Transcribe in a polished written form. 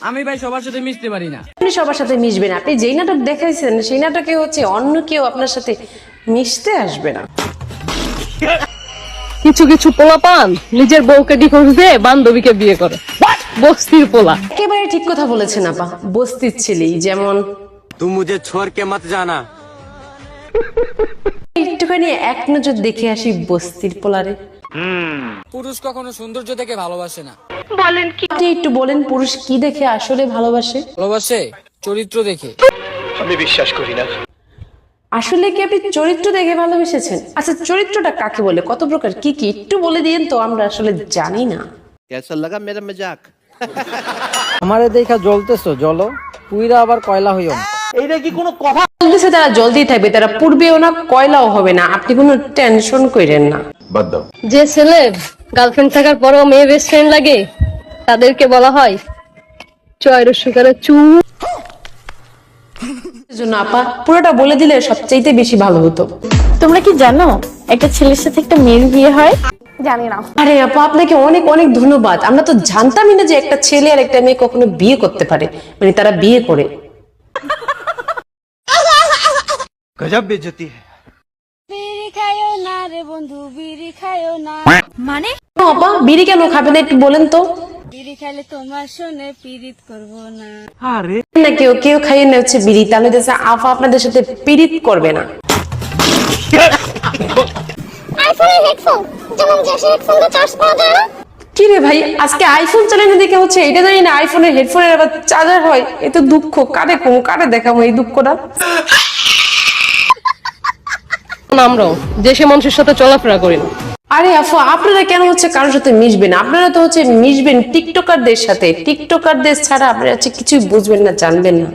আমি ভাই সবার সাথে মিশতে পারি না। আপনি সবার সাথে মিশবেন, আপনি যেই নাটক দেখাইছেন সেই নাটকে হচ্ছে অন্য কেউ আপনার সাথে মিশতে আসবে না। কিছু কিছু পোলাপান নিজের বউকে ডিভোর্স দিয়ে বান্ধবীকে বিয়ে করে, বস্তির পোলা। একেবারে ঠিক কথা বলেছেন আপা, বস্তির ছেলেই যেমন। तुम मुझे छोड़ के मत जाना। একটুখানি এক নজর দেখে আসি বস্তির পোলারে। পুরুষ কখনো সৌন্দর্য দেখে ভালোবাসে না। আপনি একটু বলেন পুরুষ কি দেখে আসলে ভালোবাসে? ভালোবাসে চরিত্র দেখে। আসলে কি আপনি চরিত্র দেখে ভালোবেসেছেন? আচ্ছা, চরিত্রটা কাকে বলে, কত প্রকার, কি কি একটু বলে দিন তো, আমরা আসলে জানি না। कैसा लगा मेरा मजाक? আমারে দেখা জ্বলতেছো, জ্বলো, পুইরা আবার কয়লা হইও না। বলতেছে তারা জলদি থাকবে, তারা পূর্বেও না কয়লাও হবে না, আপনি কোনো টেনশন করেন না। যে ছেলে গার্লফ্রেন্ড থাকার পরও মেয়ে বেস্ট ফ্রেন্ড লাগে তাদেরকে বলা হয় চয়ের শিকারের চু। জন্য আপা পুরোটা বলে দিলে সবচাইতে বেশি ভালো হতো। তোমরা কি জানো একটা ছেলের সাথে একটা মেয়ের বিয়ে হয়? জানি না। আরে আপা আপনাকে অনেক অনেক ধন্যবাদ, আমরা তো জানতামই না যে একটা ছেলে আর একটা মেয়ে কখনো বিয়ে করতে পারে, মানে তারা বিয়ে করে। गजब बेइज्जती है। বিড়ি খায়ও না রে বন্ধু, বিড়ি খায়ও না। মানে আপা বিড়ি কেন খাবেন একটু বলেন তো? বিড়ি খাইলে তোমার শুনে পীড়িত করবো না। না কেউ কেউ খাইয়ে নেচ্ছে বিড়ি, তাহলে দেখছে আপা আপনাদের সাথে পীড়িত করবে না। আইফোনের হেডফোন যেমন গ্যাসের হেডফোনটা চার্জ করা যায় না। কি রে ভাই, আজকে আইফোন চালানো দেখে হচ্ছে এটা জানি না আইফোনের হেডফোনের আবার চার্জার হয়, এ তো দুঃখ, কারে কম কারে দেখাবো এই দুঃখটা। আমরাও দেশে মানুষের সাথে চলাফেরা করি না। আরে আফা আপনারা কেন হচ্ছে কারোর সাথে মিশবেন? আপনারা তো হচ্ছে মিশবেন টিকটকারদের সাথে, টিকটকারদের ছাড়া আপনারা হচ্ছে কিছুই বুঝবেন না, জানবেন না।